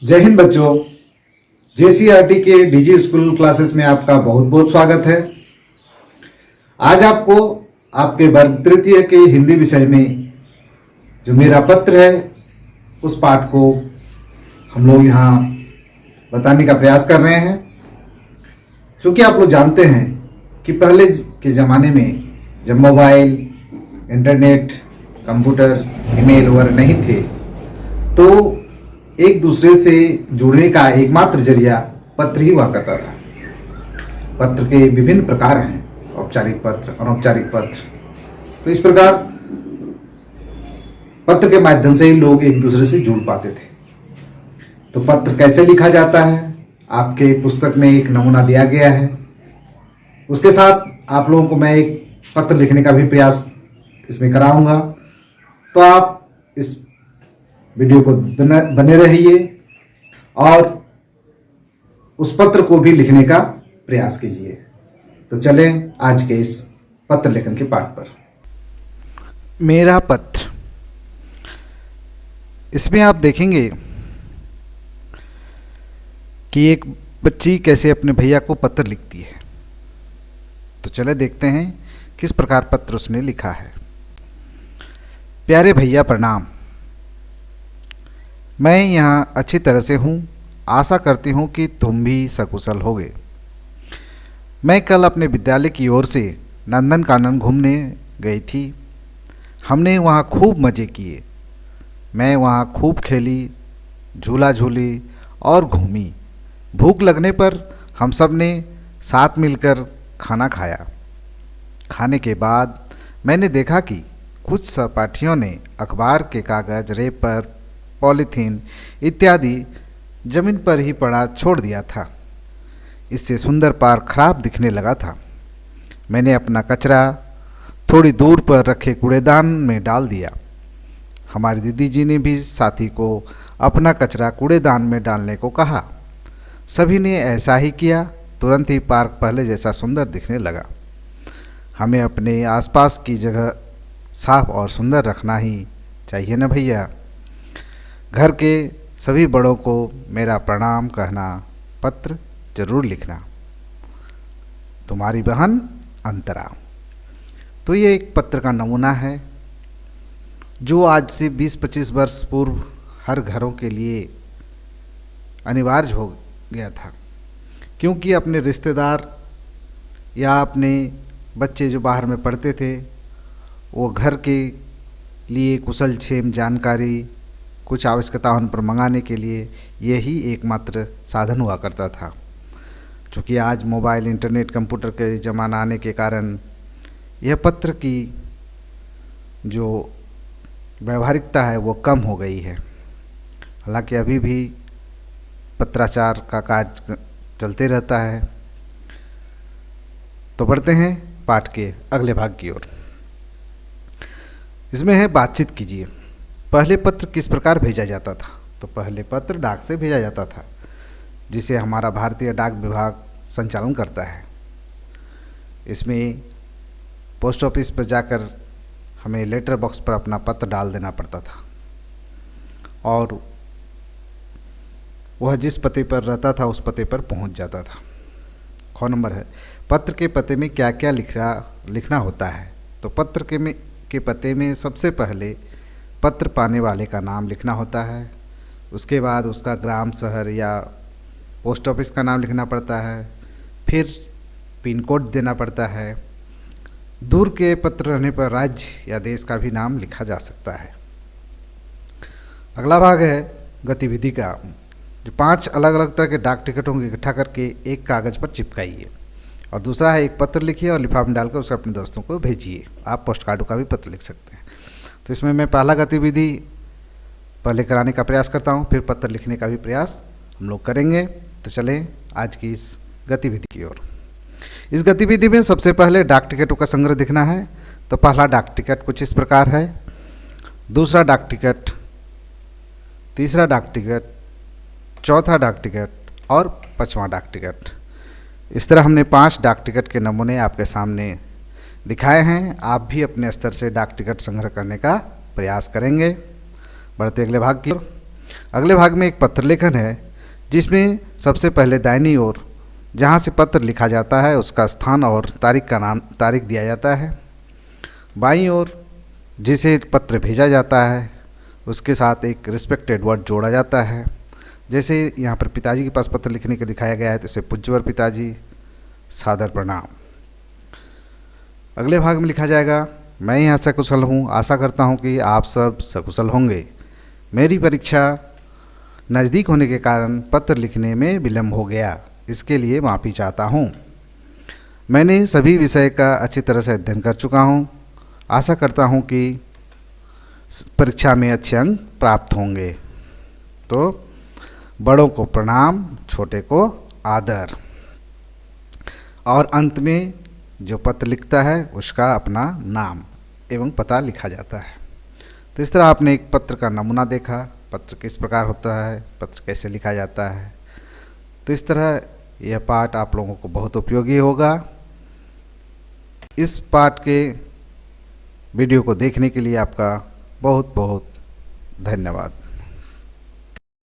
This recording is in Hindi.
जय हिंद बच्चों। जेसीईआरटी के डीजी स्कूल क्लासेस में आपका बहुत बहुत स्वागत है। आज आपको आपके वर्ग तृतीय के हिंदी विषय में जो मेरा पत्र है उस पाठ को हम लोग यहाँ बताने का प्रयास कर रहे हैं। क्योंकि आप लोग जानते हैं कि पहले के ज़माने में जब मोबाइल, इंटरनेट, कंप्यूटर, ईमेल वगैरह नहीं थे तो एक दूसरे से जुड़ने का एकमात्र जरिया पत्र ही हुआ करता था। पत्र के विभिन्न प्रकार हैं, औपचारिक पत्र, अनौपचारिक पत्र। तो इस प्रकार पत्र के माध्यम से ही लोग एक दूसरे से जुड़ पाते थे। तो पत्र कैसे लिखा जाता है आपके पुस्तक में एक नमूना दिया गया है। उसके साथ आप लोगों को मैं एक पत्र लिखने का भी प्रयास इसमें कराऊंगा। तो आप इस वीडियो को बने रहिए और उस पत्र को भी लिखने का प्रयास कीजिए। तो चलें आज के इस पत्र लेखन के पाठ पर। मेरा पत्र। इसमें आप देखेंगे कि एक बच्ची कैसे अपने भैया को पत्र लिखती है। तो चले देखते हैं किस प्रकार पत्र उसने लिखा है। प्यारे भैया प्रणाम। मैं यहाँ अच्छी तरह से हूँ। आशा करती हूँ कि तुम भी सकुशल होगे। मैं कल अपने विद्यालय की ओर से नंदनकानन घूमने गई थी। हमने वहाँ खूब मज़े किए। मैं वहाँ खूब खेली, झूला झूली और घूमी। भूख लगने पर हम सब ने साथ मिलकर खाना खाया। खाने के बाद मैंने देखा कि कुछ सहपाठियों ने अखबार के कागज़, रेपर, पॉलीथीन इत्यादि जमीन पर ही पड़ा छोड़ दिया था। इससे सुंदर पार्क खराब दिखने लगा था। मैंने अपना कचरा थोड़ी दूर पर रखे कूड़ेदान में डाल दिया। हमारी दीदी जी ने भी साथी को अपना कचरा कूड़ेदान में डालने को कहा। सभी ने ऐसा ही किया। तुरंत ही पार्क पहले जैसा सुंदर दिखने लगा। हमें अपने आसपास की जगह साफ और सुंदर रखना ही चाहिए ना भैया। घर के सभी बड़ों को मेरा प्रणाम कहना, पत्र जरूर लिखना। तुम्हारी बहन अंतरा। तो ये एक पत्र का नमूना है जो आज से 20-25 वर्ष पूर्व हर घरों के लिए अनिवार्य हो गया था। क्योंकि अपने रिश्तेदार या अपने बच्चे जो बाहर में पढ़ते थे वो घर के लिए कुशल क्षेम जानकारी, कुछ आवश्यकता उन पर मंगाने के लिए यही एकमात्र साधन हुआ करता था। चूँकि आज मोबाइल, इंटरनेट, कंप्यूटर के ज़माना आने के कारण यह पत्र की जो व्यावहारिकता है वो कम हो गई है। हालांकि अभी भी पत्राचार का कार्य चलते रहता है। तो बढ़ते हैं पाठ के अगले भाग की ओर। इसमें है बातचीत कीजिए। पहले पत्र किस प्रकार भेजा जाता था? तो पहले पत्र डाक से भेजा जाता था, जिसे हमारा भारतीय डाक विभाग संचालन करता है। इसमें पोस्ट ऑफिस पर जाकर हमें लेटर बॉक्स पर अपना पत्र डाल देना पड़ता था और वह जिस पते पर रहता था उस पते पर पहुंच जाता था। ख नंबर है, पत्र के पते में क्या क्या लिखना होता है? तो पत्र के पते में सबसे पहले पत्र पाने वाले का नाम लिखना होता है। उसके बाद उसका ग्राम, शहर या पोस्ट ऑफिस का नाम लिखना पड़ता है। फिर पिन कोड देना पड़ता है। दूर के पत्र रहने पर राज्य या देश का भी नाम लिखा जा सकता है। अगला भाग है गतिविधि का, जो 5 अलग अलग तरह के डाक टिकटों को इकट्ठा करके एक कागज़ पर चिपकाइए। और दूसरा है एक पत्र लिखिए और लिफाफे में डालकर उसे अपने दोस्तों को भेजिए। आप पोस्ट कार्डों का भी पत्र लिख सकते हैं। तो इसमें मैं पहला गतिविधि पहले कराने का प्रयास करता हूँ, फिर पत्र लिखने का भी प्रयास हम लोग करेंगे। तो चलें आज की इस गतिविधि की ओर। इस गतिविधि में सबसे पहले डाक टिकटों का संग्रह दिखना है। तो पहला डाक टिकट कुछ इस प्रकार है, दूसरा डाक टिकट, तीसरा डाक टिकट, चौथा डाक टिकट और 5वां डाक टिकट। इस तरह हमने 5 डाक टिकट के नमूने आपके सामने दिखाए हैं। आप भी अपने स्तर से डाक टिकट संग्रह करने का प्रयास करेंगे। बढ़ते अगले भाग की ओर। अगले भाग में एक पत्र लेखन है जिसमें सबसे पहले दाहिनी ओर जहाँ से पत्र लिखा जाता है उसका स्थान और तारीख दिया जाता है। बाईं ओर जिसे पत्र भेजा जाता है उसके साथ एक रिस्पेक्टेड वर्ड जोड़ा जाता है। जैसे यहाँ पर पिताजी के पास पत्र लिखने के दिखाया गया है तो इसे पूज्यवर पिताजी, सादर प्रणाम। अगले भाग में लिखा जाएगा, मैं यहाँ सकुशल हूँ, आशा करता हूँ कि आप सब सकुशल होंगे। मेरी परीक्षा नज़दीक होने के कारण पत्र लिखने में विलम्ब हो गया, इसके लिए माफ़ी चाहता हूँ। मैंने सभी विषय का अच्छी तरह से अध्ययन कर चुका हूँ, आशा करता हूँ कि परीक्षा में अच्छे अंक प्राप्त होंगे। तो बड़ों को प्रणाम, छोटे को आदर। और अंत में जो पत्र लिखता है उसका अपना नाम एवं पता लिखा जाता है। तो इस तरह आपने एक पत्र का नमूना देखा, पत्र किस प्रकार होता है, पत्र कैसे लिखा जाता है। तो इस तरह यह पाठ आप लोगों को बहुत उपयोगी होगा। इस पाठ के वीडियो को देखने के लिए आपका बहुत बहुत धन्यवाद।